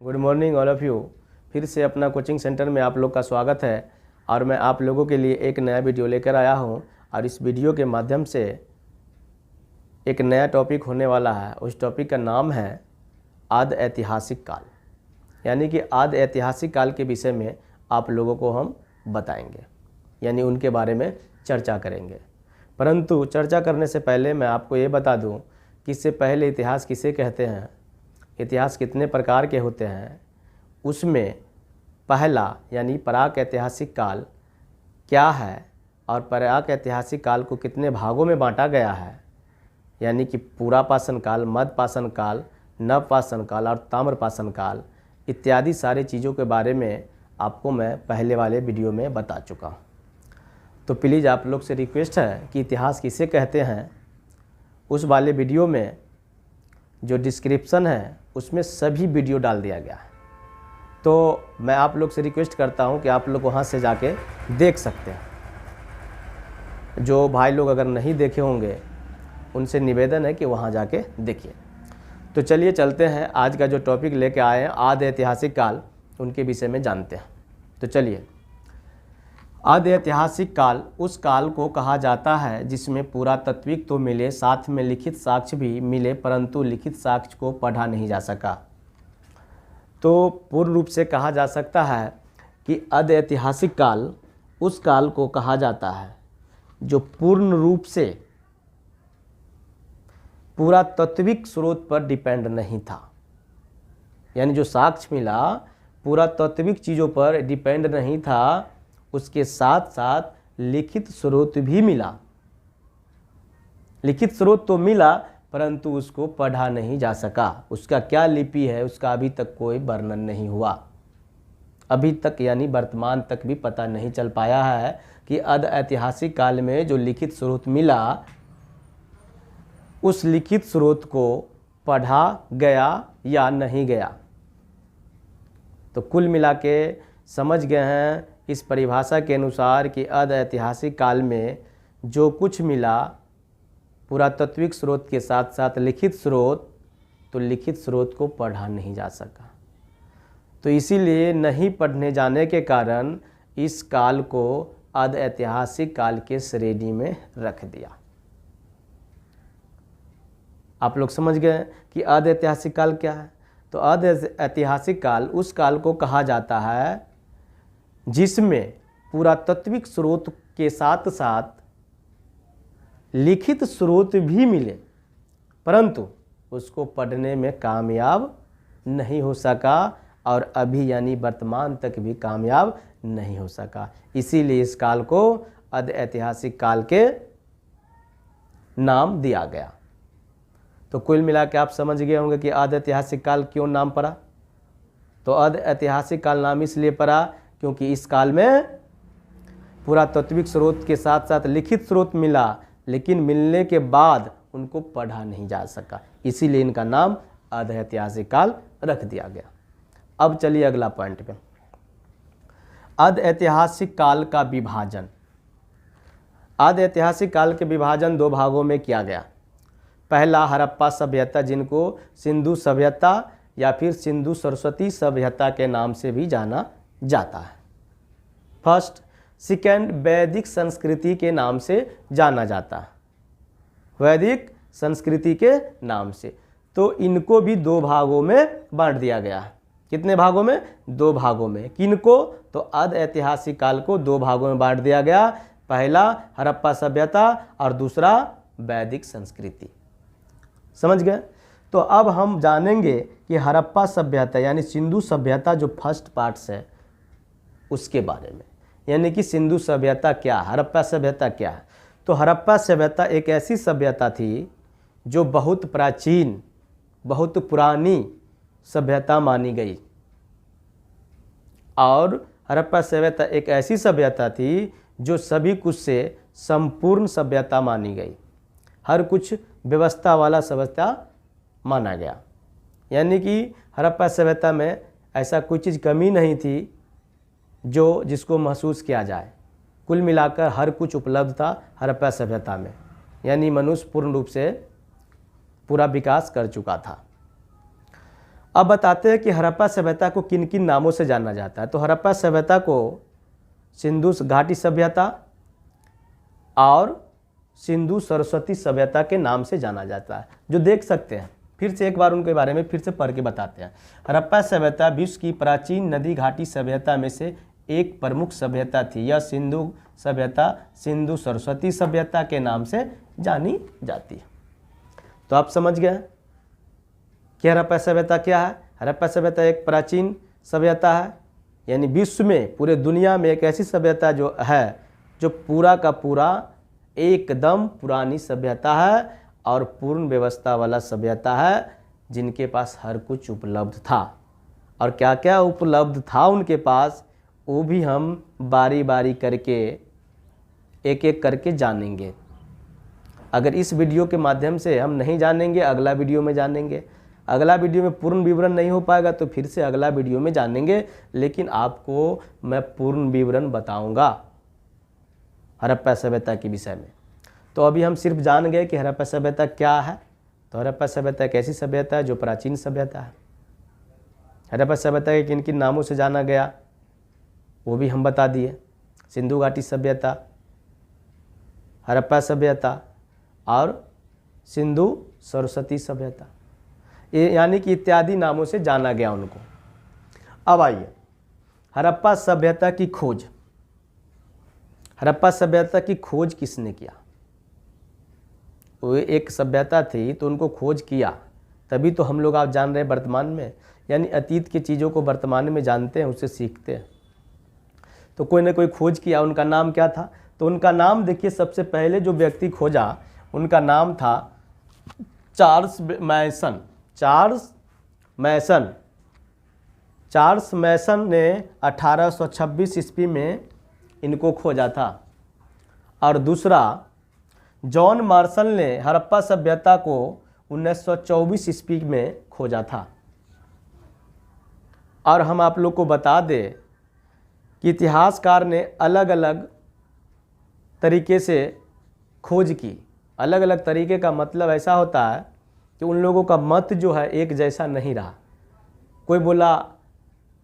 Good morning all of you. फिर से अपना कोचिंग सेंटर में आप लोग का स्वागत है और मैं आप लोगों के लिए एक नया वीडियो लेकर आया हूं और इस वीडियो के माध्यम से एक नया टॉपिक होने वाला है। उस टॉपिक का नाम है आदि ऐतिहासिक काल, यानी कि आदि ऐतिहासिक काल के विषय में आप लोगों को हम बताएंगे, यानी उनके बारे में चर्चा करेंगे। परंतु चर्चा करने से पहले मैं आपको ये बता दूं कि इससे पहले इतिहास किसे कहते हैं, इतिहास कितने प्रकार के होते हैं, उसमें पहला यानी प्राक ऐतिहासिक काल क्या है और प्राक ऐतिहासिक काल को कितने भागों में बांटा गया है, यानी कि पुरापाषाण काल, मध्यपाषाण काल, नवपाषाण काल और ताम्रपाषाण काल इत्यादि सारी चीज़ों के बारे में आपको मैं पहले वाले वीडियो में बता चुका हूँ। तो प्लीज़ आप लोग से रिक्वेस्ट है कि इतिहास किसे कहते हैं, उस वाले वीडियो में जो डिस्क्रिप्शन है उसमें सभी वीडियो डाल दिया गया है। तो मैं आप लोग से रिक्वेस्ट करता हूं कि आप लोग वहां से जाके देख सकते हैं। जो भाई लोग अगर नहीं देखे होंगे उनसे निवेदन है कि वहां जाके देखिए। तो चलिए चलते हैं, आज का जो टॉपिक लेके आए हैं आदि ऐतिहासिक काल, उनके विषय में जानते हैं। तो चलिए, आदि ऐतिहासिक काल उस काल को कहा जाता है जिसमें पुरातात्विक तो मिले, साथ में लिखित साक्ष्य भी मिले, परंतु लिखित साक्ष्य को पढ़ा नहीं जा सका। तो पूर्ण रूप से कहा जा सकता है कि आदि ऐतिहासिक काल उस काल को कहा जाता है जो पूर्ण रूप से पुरातात्विक स्रोत पर डिपेंड नहीं था, यानी जो साक्ष्य मिला पुरातात्विक चीज़ों पर डिपेंड नहीं था, उसके साथ साथ लिखित स्रोत भी मिला। लिखित स्रोत तो मिला परंतु उसको पढ़ा नहीं जा सका। उसका क्या लिपि है उसका अभी तक कोई वर्णन नहीं हुआ। अभी तक यानी वर्तमान तक भी पता नहीं चल पाया है कि आदि ऐतिहासिक काल में जो लिखित स्रोत मिला उस लिखित स्रोत को पढ़ा गया या नहीं गया। तो कुल मिला के समझ गए हैं इस परिभाषा के अनुसार कि आदि ऐतिहासिक काल में जो कुछ मिला पुरातात्विक स्रोत के साथ साथ लिखित स्रोत, तो लिखित स्रोत को पढ़ा नहीं जा सका। तो इसीलिए नहीं पढ़ने जाने के कारण इस काल को आदि ऐतिहासिक काल के श्रेणी में रख दिया। आप लोग समझ गए कि आदि ऐतिहासिक काल क्या है। तो आदि ऐतिहासिक काल उस काल को कहा जाता है जिसमें पुरातात्विक स्रोत के साथ साथ लिखित स्रोत भी मिले, परंतु उसको पढ़ने में कामयाब नहीं हो सका और अभी यानी वर्तमान तक भी कामयाब नहीं हो सका। इसीलिए इस काल को आदि ऐतिहासिक काल के नाम दिया गया। तो कुल मिला के आप समझ गए होंगे कि आदि ऐतिहासिक काल क्यों नाम पड़ा। तो आदि ऐतिहासिक काल नाम इसलिए पड़ा क्योंकि इस काल में पुरातात्विक स्रोत के साथ साथ लिखित स्रोत मिला, लेकिन मिलने के बाद उनको पढ़ा नहीं जा सका, इसीलिए इनका नाम आदि ऐतिहासिक काल रख दिया गया। अब चलिए अगला पॉइंट पे, आदि ऐतिहासिक काल का विभाजन। आदि ऐतिहासिक काल के विभाजन दो भागों में किया गया। पहला हड़प्पा सभ्यता, जिनको सिंधु सभ्यता या फिर सिंधु सरस्वती सभ्यता के नाम से भी जाना जाता है। फर्स्ट, सेकेंड वैदिक संस्कृति के नाम से जाना जाता है, वैदिक संस्कृति के नाम से। तो इनको भी दो भागों में बांट दिया गया है। कितने भागों में? दो भागों में। किनको? तो आदि ऐतिहासिक काल को दो भागों में बांट दिया गया। पहला हड़प्पा सभ्यता और दूसरा वैदिक संस्कृति। समझ गए? तो अब हम जानेंगे कि हड़प्पा सभ्यता यानी सिंधु सभ्यता जो फर्स्ट पार्ट्स है उसके बारे में, यानी कि सिंधु सभ्यता क्या, हड़प्पा सभ्यता क्या है। तो हड़प्पा सभ्यता एक ऐसी सभ्यता थी जो बहुत प्राचीन, बहुत पुरानी सभ्यता मानी गई। और हड़प्पा सभ्यता एक ऐसी सभ्यता थी जो सभी कुछ से संपूर्ण सभ्यता मानी गई, हर कुछ व्यवस्था वाला सभ्यता माना गया। यानी कि हड़प्पा सभ्यता में ऐसा कोई चीज़ कमी नहीं थी जो जिसको महसूस किया जाए। कुल मिलाकर हर कुछ उपलब्ध था हड़प्पा सभ्यता में, यानी मनुष्य पूर्ण रूप से पूरा विकास कर चुका था। अब बताते हैं कि हड़प्पा सभ्यता को किन किन नामों से जाना जाता है। तो हड़प्पा सभ्यता को सिंधु घाटी सभ्यता और सिंधु सरस्वती सभ्यता के नाम से जाना जाता है, जो देख सकते हैं। फिर से एक बार उनके बारे में फिर से पढ़ के बताते हैं। हड़प्पा सभ्यता विश्व की प्राचीन नदी घाटी सभ्यता में से एक प्रमुख सभ्यता थी। यह सिंधु सभ्यता सिंधु सरस्वती सभ्यता के नाम से जानी जाती है। तो आप समझ गए कि हड़प्पा सभ्यता क्या है। हड़प्पा सभ्यता एक प्राचीन सभ्यता है, यानी विश्व में पूरे दुनिया में एक ऐसी सभ्यता जो है जो पूरा का पूरा एकदम पुरानी सभ्यता है और पूर्ण व्यवस्था वाला सभ्यता है, जिनके पास हर कुछ उपलब्ध था। और क्या क्या उपलब्ध था उनके पास, वो भी हम बारी बारी करके एक एक करके जानेंगे। अगर इस वीडियो के माध्यम से हम नहीं जानेंगे, अगला वीडियो में जानेंगे। अगला वीडियो में पूर्ण विवरण नहीं हो पाएगा तो फिर से अगला वीडियो में जानेंगे, लेकिन आपको मैं पूर्ण विवरण बताऊंगा हड़प्पा सभ्यता के विषय में। तो अभी हम सिर्फ जान गए कि हड़प्पा सभ्यता क्या है। तो हड़प्पा सभ्यता एक ऐसी सभ्यता है जो प्राचीन सभ्यता है। हड़प्पा सभ्यता के किन किन नामों से जाना गया वो भी हम बता दिए। सिंधु घाटी सभ्यता, हड़प्पा सभ्यता और सिंधु सरस्वती सभ्यता, ये यानी कि इत्यादि नामों से जाना गया उनको। अब आइए हड़प्पा सभ्यता की खोज। हड़प्पा सभ्यता की खोज किसने किया? वो एक सभ्यता थी तो उनको खोज किया, तभी तो हम लोग आप जान रहे हैं वर्तमान में, यानी अतीत की चीज़ों को वर्तमान में जानते हैं, उससे सीखते हैं। तो कोई ना कोई खोज किया। उनका नाम क्या था? तो उनका नाम देखिए, सबसे पहले जो व्यक्ति खोजा उनका नाम था चार्ल्स मैसन। चार्ल्स मैसन ने 1826 ईस्वी में इनको खोजा था। और दूसरा जॉन मार्शल ने हड़प्पा सभ्यता को 1924 ईस्वी में खोजा था। और हम आप लोग को बता दें कि इतिहासकार ने अलग अलग तरीके से खोज की। अलग अलग तरीके का मतलब ऐसा होता है कि उन लोगों का मत जो है एक जैसा नहीं रहा। कोई बोला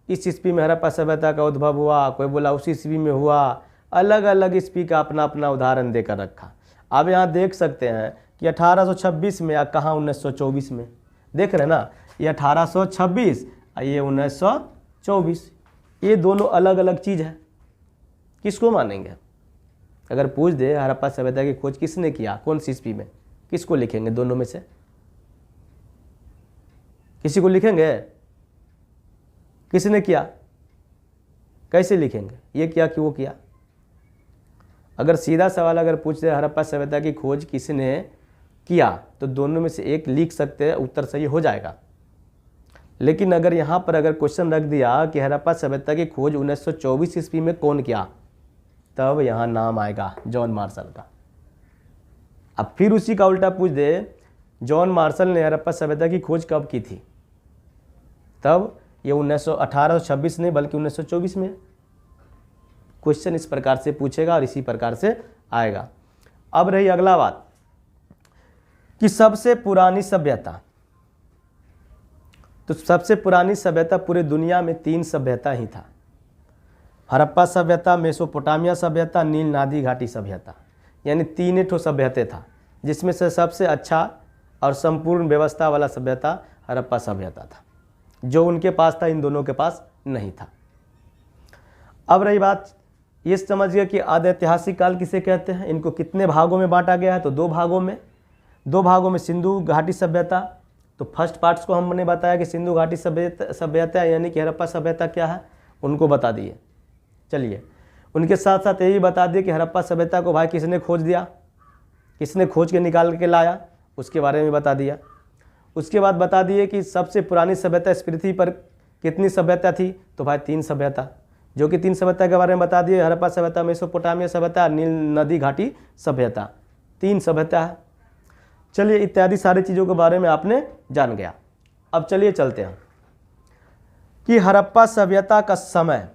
इस ईस्वी में हड़प्पा सभ्यता का उद्भव हुआ, कोई बोला उस ईस्वी में हुआ। अलग अलग ईस्वी का अपना अपना उदाहरण देकर रखा। अब यहाँ देख सकते हैं कि 1826 में या कहाँ 1924 में, देख रहे हैं ना, ये 1826 और ये 1924, ये दोनों अलग अलग चीज़ है। किसको मानेंगे? अगर पूछ दे हड़प्पा सभ्यता की खोज किसने किया, कौन सी ईस्वी में, किसको लिखेंगे दोनों में से? किसी को लिखेंगे? किसने किया? कैसे लिखेंगे? ये किया कि वो किया? अगर सीधा सवाल अगर पूछ दे हड़प्पा सभ्यता की खोज किसने किया, तो दोनों में से एक लिख सकते हैं, उत्तर सही हो जाएगा। लेकिन अगर यहाँ पर अगर क्वेश्चन रख दिया कि हड़प्पा सभ्यता की खोज 1924 ईस्वी में कौन किया, तब यहाँ नाम आएगा जॉन मार्शल का। अब फिर उसी का उल्टा पूछ दे जॉन मार्शल ने हड़प्पा सभ्यता की खोज कब की थी, तब ये 1826 नहीं बल्कि 1924 में। क्वेश्चन इस प्रकार से पूछेगा और इसी प्रकार से आएगा। अब रही अगला बात कि सबसे पुरानी सभ्यता। तो सबसे पुरानी सभ्यता पूरे दुनिया में 3 सभ्यता ही था। हड़प्पा सभ्यता, मेसोपोटामिया सभ्यता, नील नदी घाटी सभ्यता, यानी 3 ठो सभ्यता था, जिसमें से सबसे अच्छा और संपूर्ण व्यवस्था वाला सभ्यता हड़प्पा सभ्यता था, जो उनके पास था, इन दोनों के पास नहीं था। अब रही बात, ये समझ गया कि आदि ऐतिहासिक काल किसे कहते हैं। इनको कितने भागों में बांटा गया है? तो 2 भागों में सिंधु घाटी सभ्यता। तो फर्स्ट पार्ट्स को हमने बताया कि सिंधु घाटी सभ्यता यानी कि हड़प्पा सभ्यता क्या है, उनको बता दिए। चलिए, उनके साथ साथ यही बता दिए कि हड़प्पा सभ्यता को भाई किसने खोज दिया, किसने खोज के निकाल के लाया, उसके बारे में बता दिया। उसके बाद बता दिए कि सबसे पुरानी सभ्यता इस पृथ्वी पर कितनी सभ्यता थी, तो भाई 3 सभ्यता, जो कि 3 सभ्यता के बारे में बता दिए। हड़प्पा सभ्यता, मेसोपोटामिया सभ्यता, नील नदी घाटी सभ्यता, 3 सभ्यता है। चलिए, इत्यादि सारी चीज़ों के बारे में आपने जान गया। अब चलिए चलते हैं कि हड़प्पा सभ्यता का समय,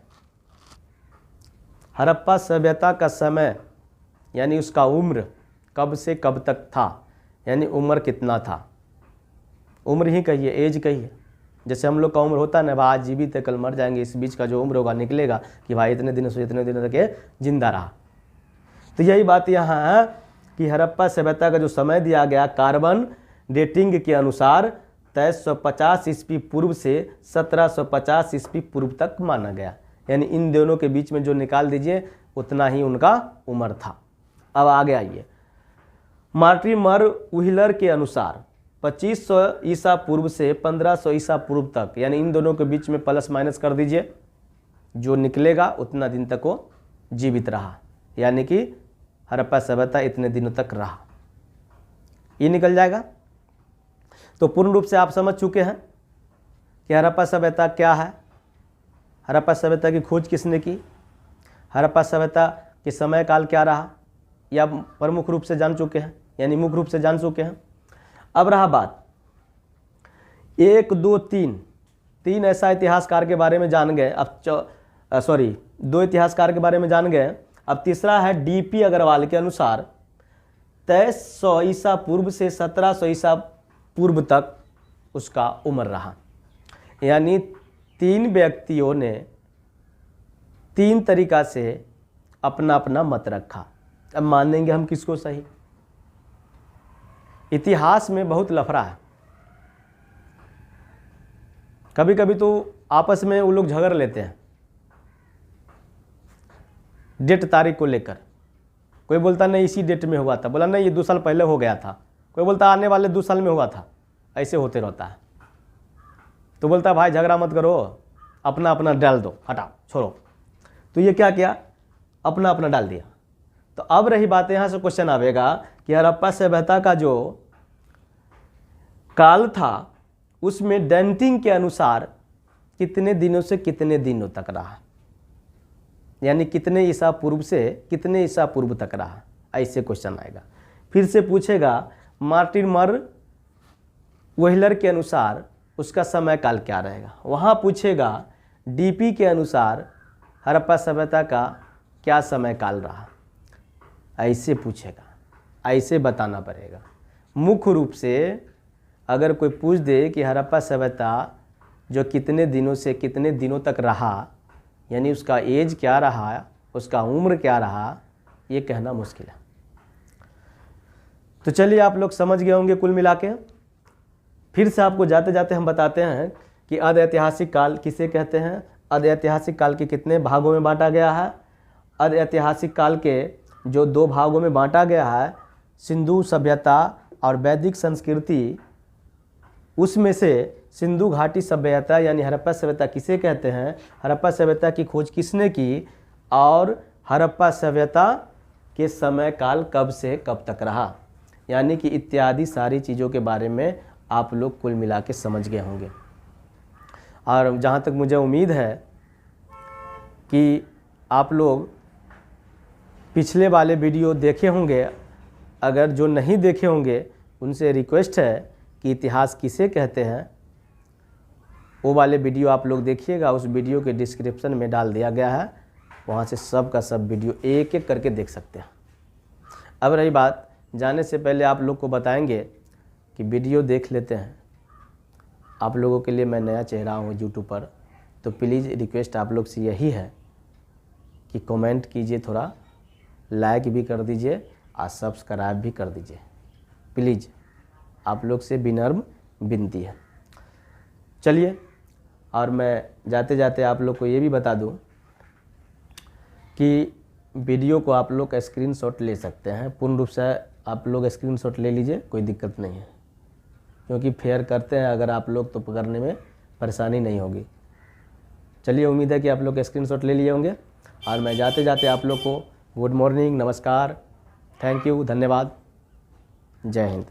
हड़प्पा सभ्यता का समय यानी उसका उम्र कब से कब तक था, यानी उम्र कितना था। उम्र ही कहिए, एज कहिए, जैसे हम लोग का उम्र होता है ना, भाई आज जीवित है कल मर जाएंगे, इस बीच का जो उम्र होगा निकलेगा कि भाई इतने दिनों से इतने दिनों तक ये जिंदा रहा। तो यही बात यहाँ है कि हड़प्पा सभ्यता का जो समय दिया गया कार्बन डेटिंग के अनुसार 2350 ईस्वी पूर्व से 1750 ईस्वी पूर्व तक माना गया। यानी इन दोनों के बीच में जो निकाल दीजिए उतना ही उनका उम्र था। अब आगे आइए, मार्टिमर व्हीलर के अनुसार 2500 ईसा पूर्व से 1500 ईसा पूर्व तक, यानी इन दोनों के बीच में प्लस माइनस कर दीजिए, जो निकलेगा उतना दिन तक वो जीवित रहा, यानी कि हड़प्पा सभ्यता इतने दिनों तक रहा, ये निकल जाएगा। तो पूर्ण रूप से आप समझ चुके हैं कि हड़प्पा सभ्यता क्या है, हड़प्पा सभ्यता की खोज किसने की, हड़प्पा सभ्यता के समय काल क्या रहा, या प्रमुख रूप से जान चुके हैं, यानी मुख्य रूप से जान चुके हैं। अब रहा बात 1 2 3 ऐसा इतिहासकार के बारे में जान गए। अब 2 इतिहासकार के बारे में जान गए। अब तीसरा है डीपी अग्रवाल के अनुसार 2300 ईसा पूर्व से 1700 ईसा पूर्व तक उसका उम्र रहा। यानी 3 व्यक्तियों ने 3 तरीका से अपना अपना मत रखा। अब मानेंगे हम किसको सही। इतिहास में बहुत लफड़ा है, कभी कभी तो आपस में वो लोग झगड़ लेते हैं डेट तारीख को लेकर। कोई बोलता नहीं इसी डेट में हुआ था, बोला नहीं ये 2 साल पहले हो गया था, कोई बोलता आने वाले 2 साल में हुआ था। ऐसे होते रहता है। तो बोलता भाई झगड़ा मत करो, अपना अपना डाल दो, हटाओ छोड़ो। तो ये क्या किया, अपना अपना डाल दिया। तो अब रही बात, यहाँ से क्वेश्चन आवेगा कि हड़प्पा सभ्यता का जो काल था उसमें डेटिंग के अनुसार कितने दिनों से कितने दिनों तक रहा, यानी कितने ईसा पूर्व से कितने ईसा पूर्व तक रहा, ऐसे क्वेश्चन आएगा। फिर से पूछेगा मार्टिमर व्हीलर के अनुसार उसका समय काल क्या रहेगा। वहाँ पूछेगा डीपी के अनुसार हड़प्पा सभ्यता का क्या समय काल रहा, ऐसे पूछेगा, ऐसे बताना पड़ेगा। मुख्य रूप से अगर कोई पूछ दे कि हड़प्पा सभ्यता जो कितने दिनों से कितने दिनों तक रहा, यानी उसका एज क्या रहा, उसका उम्र क्या रहा, ये कहना मुश्किल है। तो चलिए आप लोग समझ गए होंगे कुल मिला के। फिर से आपको जाते जाते हम बताते हैं कि अर्ध ऐतिहासिक काल किसे कहते हैं, अर्ध ऐतिहासिक काल के कितने भागों में बांटा गया है। अर्ध ऐतिहासिक काल के जो 2 भागों में बांटा गया है, सिंधु सभ्यता और वैदिक संस्कृति, उसमें से सिंधु घाटी सभ्यता यानी हड़प्पा सभ्यता किसे कहते हैं, हड़प्पा सभ्यता की खोज किसने की, और हड़प्पा सभ्यता के समय काल कब से कब तक रहा, यानी कि इत्यादि सारी चीज़ों के बारे में आप लोग कुल मिला के समझ गए होंगे। और जहाँ तक मुझे उम्मीद है कि आप लोग पिछले वाले वीडियो देखे होंगे, अगर जो नहीं देखे होंगे उनसे रिक्वेस्ट है कि इतिहास किसे कहते हैं, वो वाले वीडियो आप लोग देखिएगा। उस वीडियो के डिस्क्रिप्शन में डाल दिया गया है, वहाँ से सब का सब वीडियो एक एक करके देख सकते हैं। अब रही बात, जाने से पहले आप लोग को बताएंगे कि वीडियो देख लेते हैं। आप लोगों के लिए मैं नया चेहरा हूँ यूट्यूब पर, तो प्लीज़ रिक्वेस्ट आप लोग से यही है कि कमेंट कीजिए, थोड़ा लाइक भी कर दीजिए और सब्सक्राइब भी कर दीजिए। प्लीज़ आप लोग से विनम्र विनती है। चलिए, और मैं जाते जाते आप लोग को ये भी बता दूं कि वीडियो को आप लोग स्क्रीनशॉट ले सकते हैं। पूर्ण रूप से आप लोग स्क्रीनशॉट ले लीजिए, कोई दिक्कत नहीं है, क्योंकि फेयर करते हैं अगर आप लोग तो पकड़ने में परेशानी नहीं होगी। चलिए, उम्मीद है कि आप लोग स्क्रीनशॉट ले लिए होंगे। और मैं जाते जाते आप लोग को गुड मॉर्निंग, नमस्कार, थैंक यू, धन्यवाद, जय हिंद।